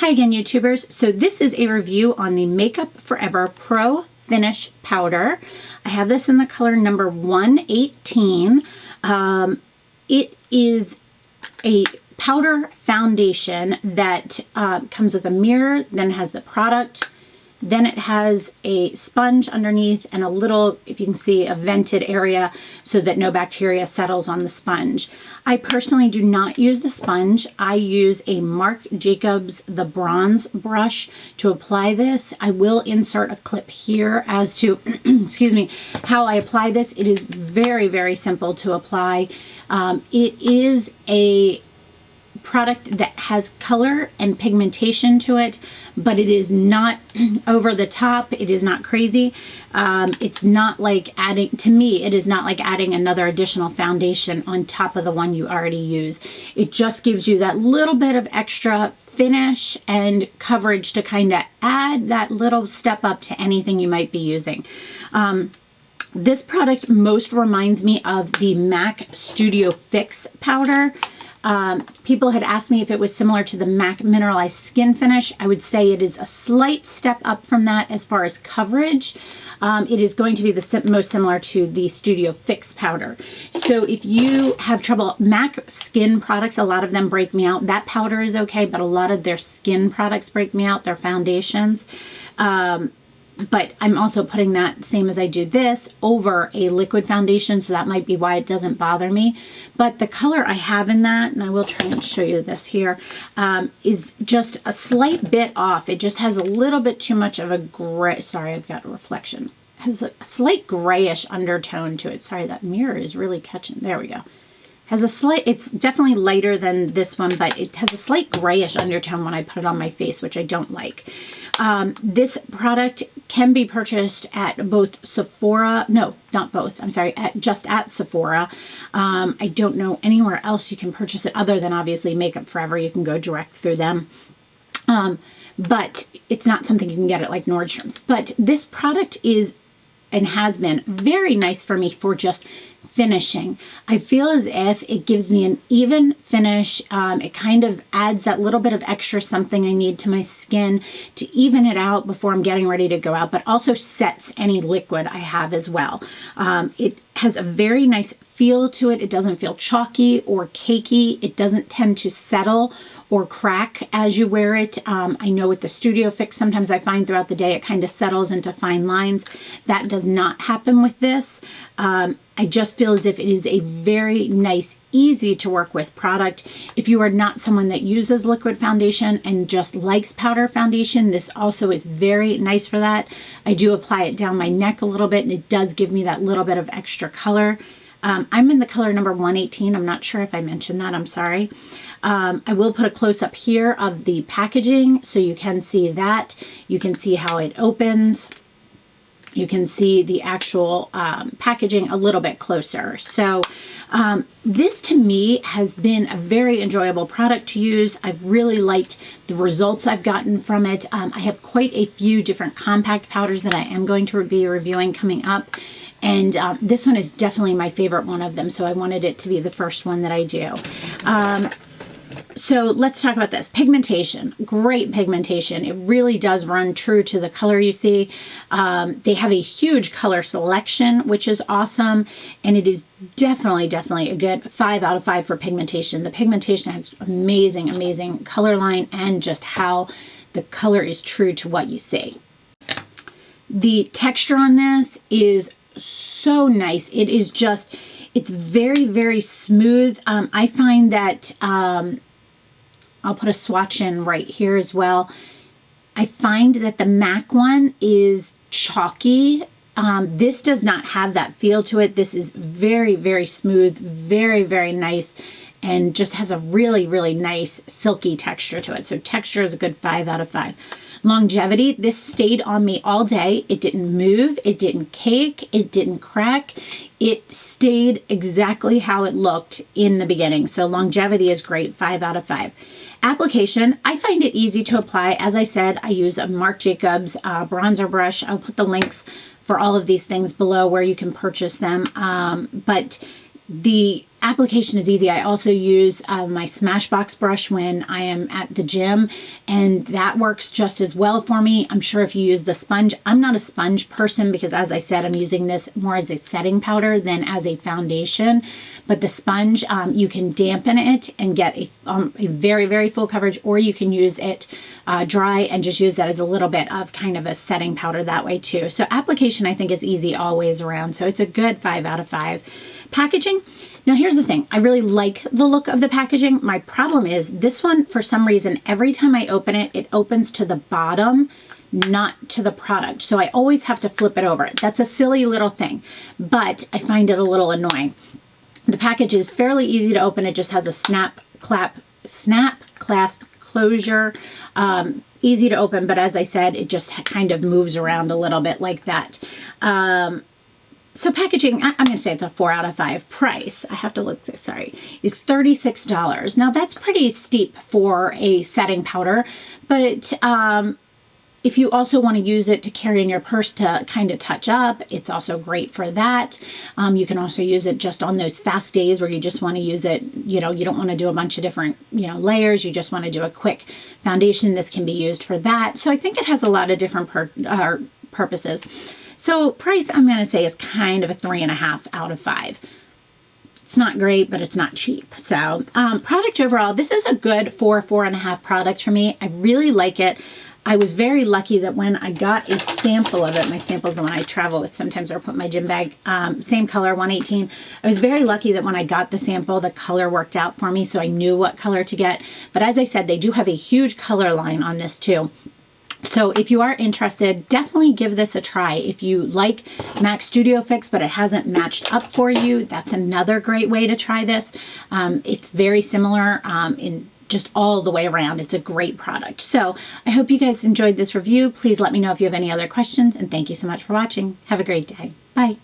Hi again, YouTubers. So this is a review on the Makeup Forever Pro Finish Powder. I have this in the color number 118. It is a powder foundation that comes with a mirror, then it has the product, then it has a sponge underneath and a little, if you can see, a vented area so that no bacteria settles on the sponge. I personally do not use the sponge. I use a Marc Jacobs the bronze brush to apply this. I will insert a clip here as to, excuse me, how I apply this. It is very, very simple to apply. It is a product that has color and pigmentation to it, but it is not over the top. It is not crazy. It's not like adding, to me, it is not like adding another additional foundation on top of the one you already use. It just gives you that little bit of extra finish and coverage to kind of add that little step up to anything you might be using. This product most reminds me of the MAC Studio Fix powder. People had asked me if it was similar to the MAC Mineralized Skin Finish. I would say it is a slight step up from that as far as coverage. It is going to be the most similar to the Studio Fix powder. So if you have trouble, MAC skin products, a lot of them break me out. That powder is okay, but a lot of their skin products break me out, their foundations. But I'm also putting that, same as I do this, over a liquid foundation, so that might be why it doesn't bother me. But the color I have in that, and I will try and show you this here, is just a slight bit off. It just has a little bit too much of a gray, sorry, I've got a reflection. It has a slight grayish undertone to it. Sorry, that mirror is really catching, there we go. Has a slight, it's definitely lighter than this one, but it has a slight grayish undertone when I put it on my face, which I don't like. This product can be purchased at both Sephora, no, not both, I'm sorry, just at Sephora. I don't know anywhere else you can purchase it other than obviously Makeup Forever. You can go direct through them. But it's not something you can get at like Nordstrom's. But this product is and has been very nice for me for just finishing. I feel as if it gives me an even finish. It kind of adds that little bit of extra something I need to my skin to even it out before I'm getting ready to go out, but also sets any liquid I have as well. It has a very nice feel to it. It doesn't feel chalky or cakey. It doesn't tend to settle or crack as you wear it. I know with the Studio Fix, sometimes I find throughout the day it kind of settles into fine lines. That does not happen with this. I just feel as if it is a very nice, easy to work with product. If you are not someone that uses liquid foundation and just likes powder foundation, this also is very nice for that. I do apply it down my neck a little bit, and it does give me that little bit of extra color. I'm in the color number 118. I'm not sure if I mentioned that. I'm sorry. I will put a close-up here of the packaging so you can see that. You can see how it opens. You can see the actual packaging a little bit closer. So this to me has been a very enjoyable product to use. I've really liked the results I've gotten from it. I have quite a few different compact powders that I am going to be reviewing coming up. And this one is definitely my favorite one of them. So I wanted it to be the first one that I do. So let's talk about this. Pigmentation, great pigmentation. It really does run true to the color you see. They have a huge color selection, which is awesome. And it is definitely a good 5 out of 5 for pigmentation. The pigmentation has amazing, amazing color line and just how the color is true to what you see. The texture on this is so nice. It is just, it's very, very smooth. I find that, I'll put a swatch in right here as well. I find that the MAC one is chalky. This does not have that feel to it. This is very, very smooth, very, very nice, and just has a really, really nice silky texture to it. So texture is a good 5 out of 5. Longevity, this stayed on me all day. It didn't move, it didn't cake, it didn't crack. It stayed exactly how it looked in the beginning. So longevity is great, 5 out of 5. Application, I find it easy to apply. As I said, I use a Marc Jacobs bronzer brush. I'll put the links for all of these things below where you can purchase them. But The application is easy. I also use my Smashbox brush when I am at the gym, and that works just as well for me. I'm sure if you use the sponge, I'm not a sponge person because, as I said, I'm using this more as a setting powder than as a foundation. But the sponge, you can dampen it and get a very, very full coverage, or you can use it dry and just use that as a little bit of kind of a setting powder that way too. So application, I think, is easy always around. So it's a good 5 out of 5. Packaging. Now here's the thing, I really like the look of the packaging. My problem is this one, for some reason, every time I open it, it opens to the bottom, not to the product. So I always have to flip it over. That's a silly little thing, but I find it a little annoying. The package is fairly easy to open. It just has a snap clasp closure. Easy to open, but as I said, it just kind of moves around a little bit like that. So packaging, I'm going to say it's a 4 out of 5. Price, I have to look through, sorry, is $36. Now that's pretty steep for a setting powder, but if you also want to use it to carry in your purse to kind of touch up, it's also great for that. You can also use it just on those fast days where you just want to use it, you know, you don't want to do a bunch of different, you know, layers. You just want to do a quick foundation. This can be used for that. So I think it has a lot of different purposes. So price, I'm going to say, is kind of a 3.5 out of 5. It's not great, but it's not cheap. So product overall, this is a good 4.5 product for me. I really like it. I was very lucky that when I got a sample of it, my sample's the one I travel with sometimes, or put in my gym bag, same color, 118. I was very lucky that when I got the sample, the color worked out for me, so I knew what color to get. But as I said, they do have a huge color line on this too. So if you are interested, definitely give this a try. If you like MAC Studio Fix, but it hasn't matched up for you, that's another great way to try this. It's very similar in just all the way around. It's a great product. So I hope you guys enjoyed this review. Please let me know if you have any other questions, and thank you so much for watching. Have a great day. Bye.